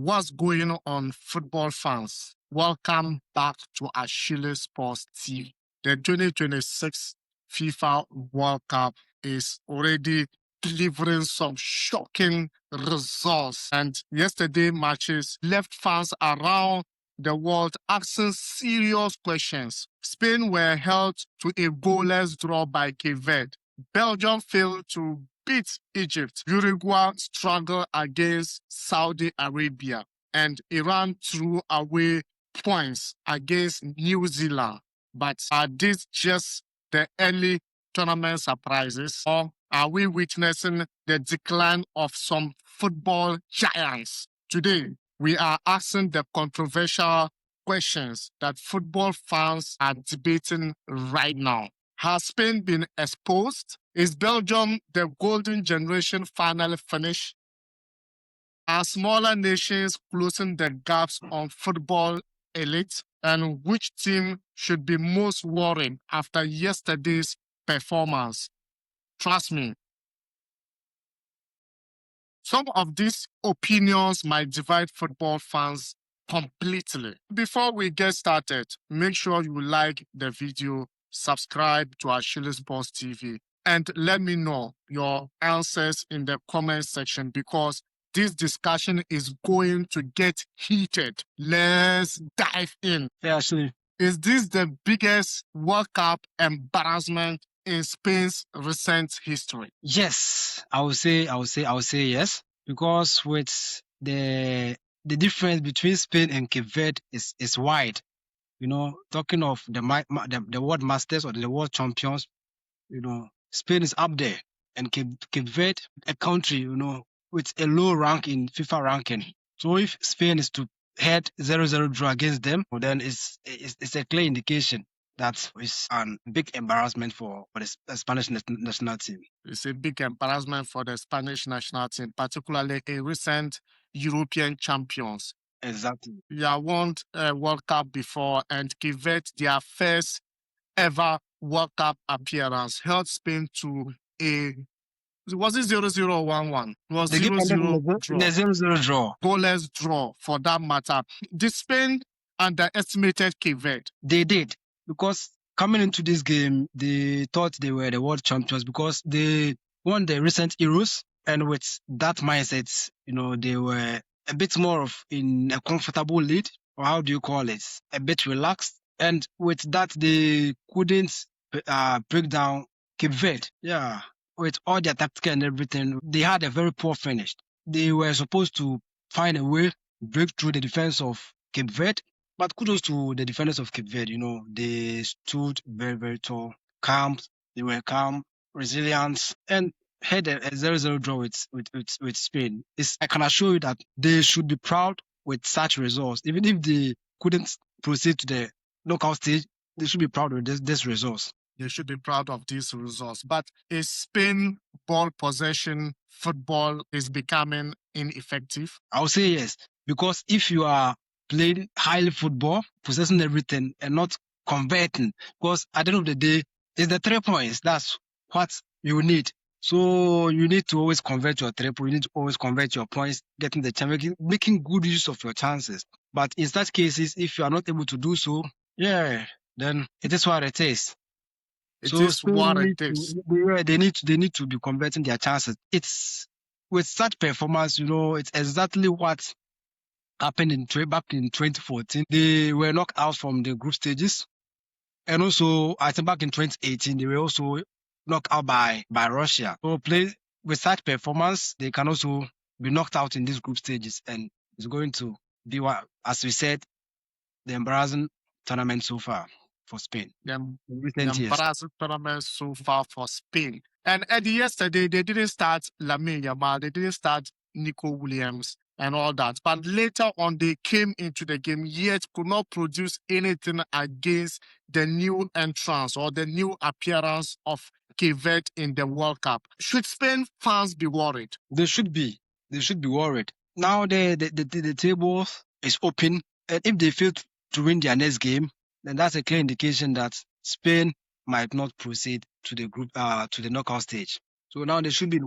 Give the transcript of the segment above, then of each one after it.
What's going on, football fans? Welcome back to Ashili Sports TV. The 2026 FIFA World Cup is already delivering some shocking results. And yesterday matches left fans around the world asking serious questions. Spain were held to a goalless draw by Cape Verde. Belgium failed to beat Egypt. Uruguay struggled against Saudi Arabia, and Iran threw away points against New Zealand. But are these just the early tournament surprises, or are we witnessing the decline of some football giants? Today, we are asking the controversial questions that football fans are debating right now. Has Spain been exposed? Is Belgium the golden generation finally finished? Are smaller nations closing the gaps on football elite? And which team should be most worried after yesterday's performance? Trust me, some of these opinions might divide football fans completely. Before we get started, make sure you like the video, subscribe to Ashili Sports TV, and let me know your answers in the comment section because this discussion is going to get heated. Let's dive in. Yeah, Ashili. Is this the biggest World Cup embarrassment in Spain's recent history? Yes, I would say yes, because with the difference between Spain and Cape Verde is wide. Talking of the world masters or the world champions, Spain is up there, and Cape Verde, a country, with a low rank in FIFA ranking. So if Spain is to head 0-0 draw against them, well, then it's a clear indication that is a big embarrassment for the Spanish national team. It's a big embarrassment for the Spanish national team, particularly a recent European champions. Exactly. They won a World Cup before and gave it their first ever World Cup appearance, held Spain to a was it 0-0 or 1-1? It was The game ended 0-0 in a 0-0 draw. goalless draw for that matter. Did Spain underestimated Cape Verde? They did, because coming into this game, they thought they were the world champions because they won the recent Euros, and with that mindset, they were a bit more of in a comfortable lead, or how do you call it? A bit relaxed. And with that, they couldn't break down Cape Verde. Yeah. With all their tactical and everything, they had a very poor finish. They were supposed to find a way, break through the defense of Cape Verde. But kudos to the defenders of Cape Verde. They stood very, very tall, calm. They were calm, resilient, and had a 0-0 draw with Spain. I can assure you that they should be proud with such results. Even if they couldn't proceed to the knockout stage, they should be proud of this results. They should be proud of these results. But is Spain ball possession football is becoming ineffective? I would say yes, because if you are playing highly football, possessing everything and not converting, because at the end of the day, it's the 3 points. That's what you need. So you need to always convert your 3 points. You need to always convert your points, getting the chance, making good use of your chances. But in such cases, if you are not able to do so, then it is what it is. It is what it is. They need to be converting their chances. It's with such performance, it's exactly what happened back in 2014. They were knocked out from the group stages, and also I think back in 2018 they were also knocked out by Russia. So play with such performance, they can also be knocked out in these group stages, and it's going to be what, as we said, the embarrassing tournament so far for Spain. The embarrassing tournament so far for Spain. And Eddie, yesterday they didn't start Lamine Yamal, they didn't start Nico Williams and all that. But later on, they came into the game, yet could not produce anything against the new entrance or the new appearance of Cape Verde in the World Cup. Should Spain fans be worried? They should be. They should be worried. Now the table is open, and if they fail to win their next game, then that's a clear indication that Spain might not proceed to the group to the knockout stage. So now they should be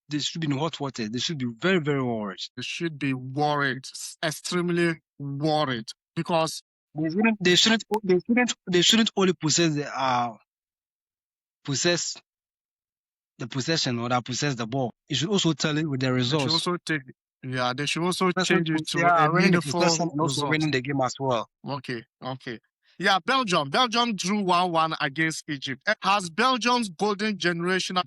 they should be in hot water. They should be very, very worried. They should be worried, extremely worried, because They shouldn't only possess the possession or that possess the ball. You should also tell it with the they should results. also they should also change it to a Winning the meaningful possession and also result. winning the game as well. Okay. Yeah, Belgium drew 1-1 against Egypt. Has Belgium's golden generation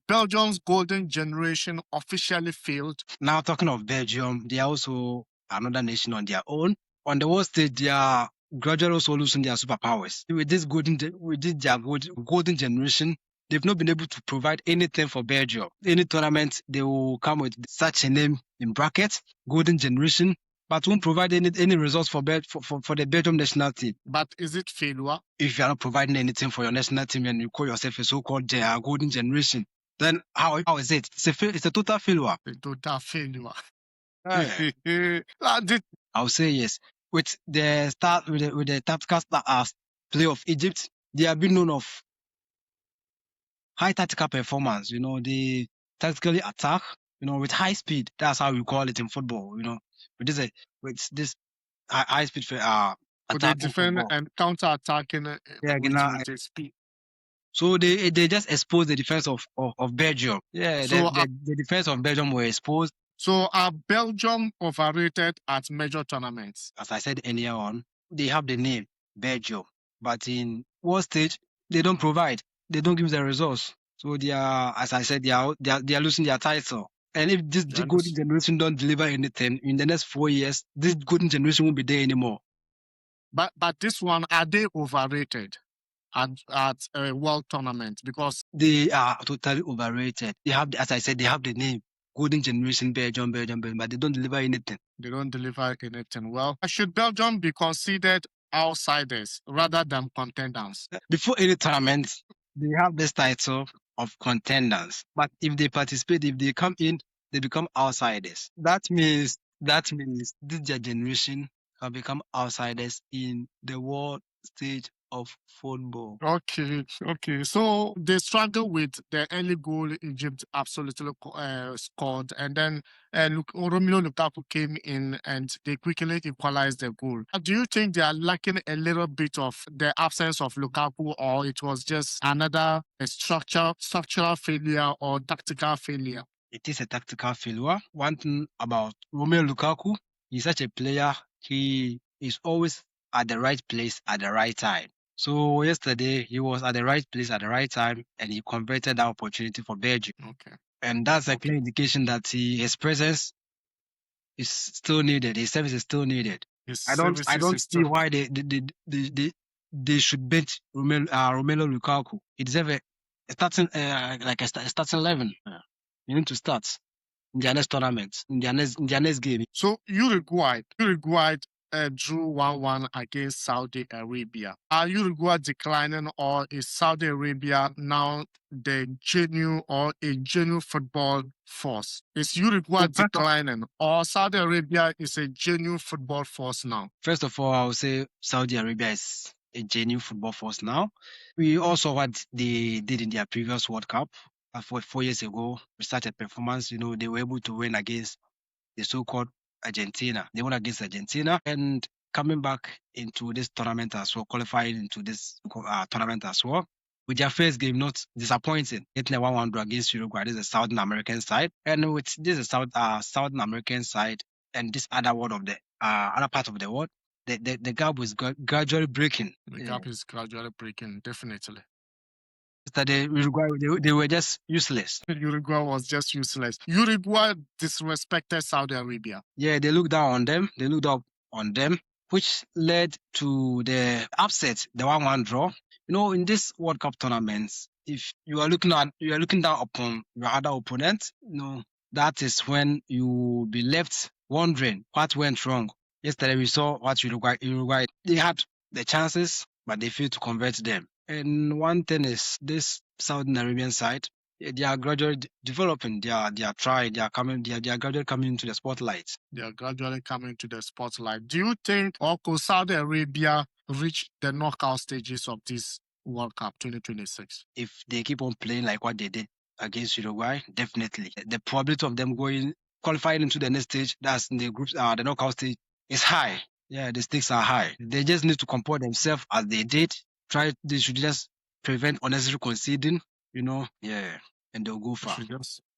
Belgium's golden generation officially failed? Now talking of Belgium, they are also another nation on their own. On the world stage, they are gradually also losing their superpowers. With their golden generation, they've not been able to provide anything for Belgium. Any tournament, they will come with such a name in brackets, golden generation, but won't provide any results for the Belgium national team. But is it failure? If you are not providing anything for your national team and you call yourself a so-called golden generation, then how is it? It's a total failure. A total failure. I'll say yes. With the tactical play of Egypt, they have been known of high tactical performance. They tactically attack. With high speed. That's how we call it in football. With this high speed attack. They defend and counter attacking with the speed. So they just exposed the defense of Belgium. Yeah, so the defense of Belgium were exposed. So are Belgium overrated at major tournaments? As I said earlier on, they have the name Belgium, but in world stage they don't provide. They don't give the results. So they are, as I said, they are losing their title. And if this golden generation don't deliver anything in the next 4 years, this golden generation won't be there anymore. But this one, are they overrated at a world tournament? Because they are totally overrated. They have, as I said, they have the name golden generation Belgium, but they don't deliver anything. They don't deliver anything. Well, should Belgium be considered outsiders rather than contenders? Before any tournament, they have this title of contenders. But if they participate, if they come in, they become outsiders. That means this their generation can become outsiders in the world stage of football. Okay. So they struggle with the early goal Egypt absolutely scored, and then Romelu Lukaku came in and they quickly equalized the goal. Do you think they are lacking a little bit of the absence of Lukaku, or it was just another structural failure or tactical failure? It is a tactical failure. One thing about Romelu Lukaku, he's such a player. He is always at the right place at the right time. So yesterday he was at the right place at the right time, and he converted that opportunity for Belgium. Okay. And that's a clear indication that his presence is still needed. His service is still needed. I don't see why they should bench Romelu Lukaku. It deserves a starting a starting 11. You need to start in their next tournament, in their next game. So Uruguay drew 1-1 against Saudi Arabia. Are Uruguay declining, or is Saudi Arabia now the genuine football force? Is Uruguay declining, or Saudi Arabia is a genuine football force now? First of all, I would say Saudi Arabia is a genuine football force now. We also saw what they did in their previous World Cup. 4 years ago, we started performance. They were able to win against the so-called Argentina. They won against Argentina, and coming back into this tournament as well, qualifying into this tournament as well. With their first game, not disappointing, getting a 1-1 draw against Uruguay. This is a Southern American side, and with this Southern American side and this other part of the world, the gap is gradually breaking. The gap is gradually breaking, definitely. Yesterday, Uruguay, they were just useless. Uruguay was just useless. Uruguay disrespected Saudi Arabia. Yeah, they looked down on them. They looked up on them, which led to the upset, the 1-1 draw. In this World Cup tournaments, if you are looking down upon your other opponent, that is when you will be left wondering what went wrong. Yesterday, we saw what Uruguay, they had the chances, but they failed to convert them. And one thing is this Saudi Arabian side, they are gradually developing. They are gradually coming into the spotlight. They are gradually coming to the spotlight. Do you think could Saudi Arabia reach the knockout stages of this World Cup 2026? If they keep on playing like what they did against Uruguay, definitely. The probability of them qualifying into the next stage, that's in the groups, the knockout stage, is high. Yeah, the stakes are high. They just need to comport themselves as they did. They should just prevent unnecessary conceding, yeah, and they'll go far.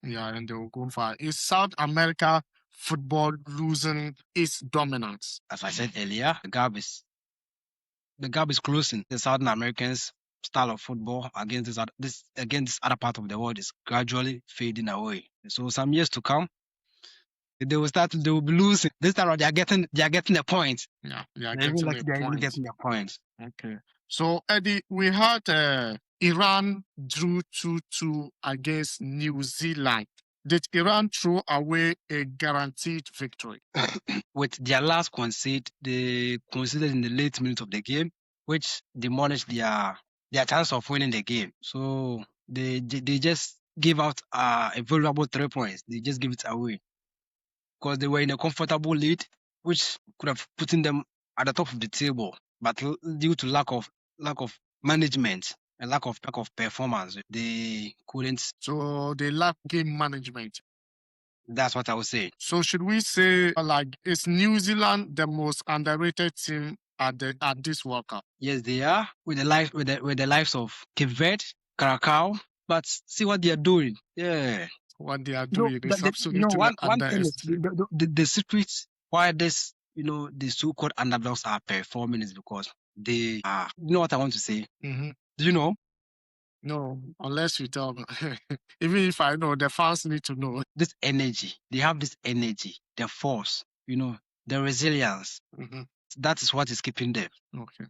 And they'll go far. Is South America football losing its dominance? As I said earlier, the gap is closing. The Southern Americans style of football against this other part of the world is gradually fading away. So some years to come, they will be losing. This time they are getting a point. Yeah, they are They're even getting getting a point. Okay. So Eddie, we had Iran drew 2-2 against New Zealand. Did Iran throw away a guaranteed victory? With their last concede, they conceded in the late minutes of the game, which demolished their chance of winning the game. So they just gave out a valuable 3 points. They just give it away because they were in a comfortable lead, which could have put them at the top of the table, but due to lack of management and lack of performance, they couldn't. So they lack game management. That's what I would say. So should we say is New Zealand the most underrated team at this World Cup? Yes, they are with the lives of Cape Verde, Curacao, but see what they are doing. Yeah, what they are doing is absolutely one thing is the secret why this the so-called underdogs are performing is because they are. You know what I want to say? Mm-hmm. Do you know? No, unless you tell me. Even if I know, the fans need to know. This energy, they have this energy, the force, the resilience. Mm-hmm. That is what is keeping them. Okay.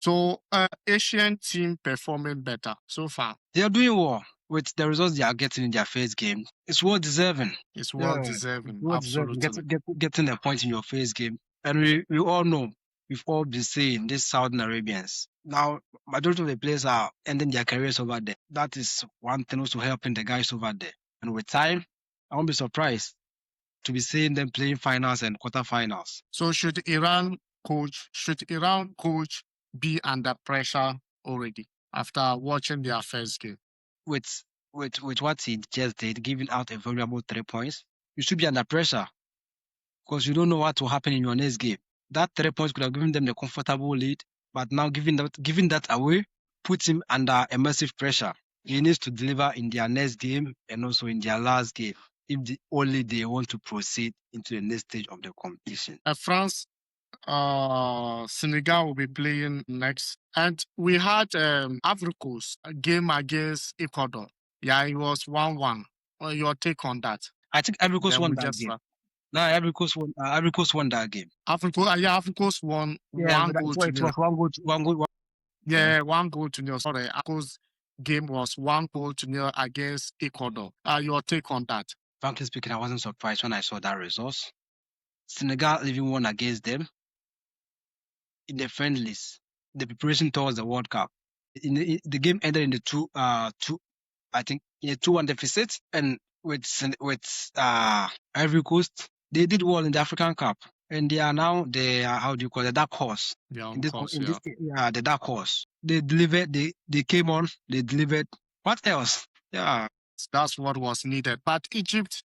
So, Asian team performing better so far. They are doing well with the results they are getting in their first game. It's well deserving. It's well deserving. Absolutely. Getting a point in your first game. And we all know, we've all been saying these Saudi Arabians. Now, majority of the players are ending their careers over there. That is one thing also helping the guys over there. And with time, I won't be surprised to be seeing them playing finals and quarterfinals. So should Iran coach be under pressure already after watching their first game? With what he just did, giving out a valuable 3 points, you should be under pressure because you don't know what will happen in your next game. That 3 points could have given them the comfortable lead, but now giving that away puts him under a massive pressure. He needs to deliver in their next game and also in their last game if only they want to proceed into the next stage of the competition. France, Senegal will be playing next, and we had Ivory Coast a game against Ecuador. Yeah, it was 1-1. Your take on that? I think Ivory Coast won that game. No, Ivory Coast won that game. Ivory Coast won 1 goal to nil. It was 1 goal. Yeah, 1 goal to nil. Sorry, Ivory Coast game was 1 goal to nil against Ecuador. Your take on that? Frankly speaking, I wasn't surprised when I saw that result. Senegal even won against them in the friendlies, the preparation towards the World Cup. The game ended in the 2-1 deficit, and with Ivory Coast, they did well in the African Cup, and they are now the dark horse. The dark horse. They delivered. They came on. They delivered. What else? Yeah, that's what was needed. But Egypt,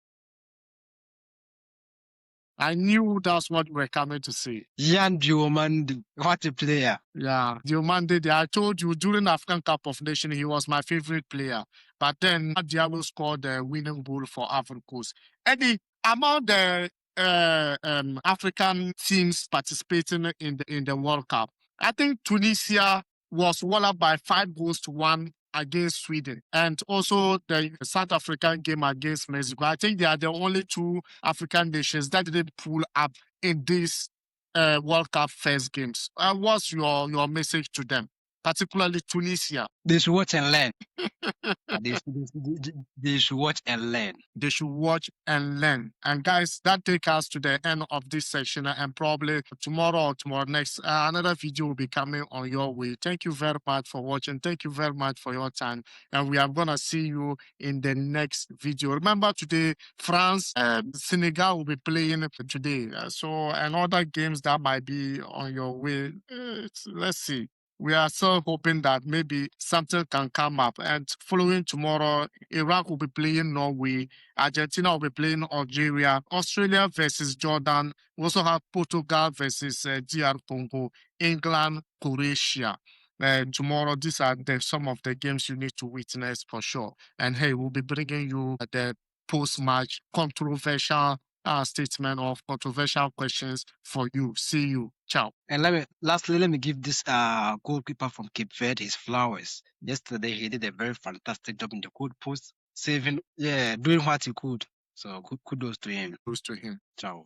I knew that's what we're coming to see. Yan Diomande, what a player. Yeah, Diomande, I told you during African Cup of Nations, he was my favorite player. But then Diallo scored the winning goal for Ivory Coast. Eddie, among the African teams participating in the World Cup, I think Tunisia was walloped by 5-1 against Sweden, and also the South African game against Mexico. I think they are the only 2 African nations that didn't pull up in this World Cup first games. What's your message to them, particularly Tunisia? They should watch and learn. They should watch and learn. They should watch and learn. And guys, that takes us to the end of this section. And probably tomorrow or tomorrow next, another video will be coming on your way. Thank you very much for watching. Thank you very much for your time. And we are going to see you in the next video. Remember today, France and Senegal will be playing today. So, and other games that might be on your way. Let's see. we are still hoping that maybe something can come up. And following tomorrow, Iraq will be playing Norway, Argentina will be playing Algeria, Australia versus Jordan. We also have Portugal versus DR Congo, England, Croatia. Tomorrow, these are some of the games you need to witness for sure. And hey, we'll be bringing you the post-match controversial statement of controversial questions for you. See you. Ciao. And lastly, let me give this goalkeeper from Cape Verde his flowers. Yesterday, he did a very fantastic job in the goal post, doing what he could. So kudos to him. Kudos to him. Ciao.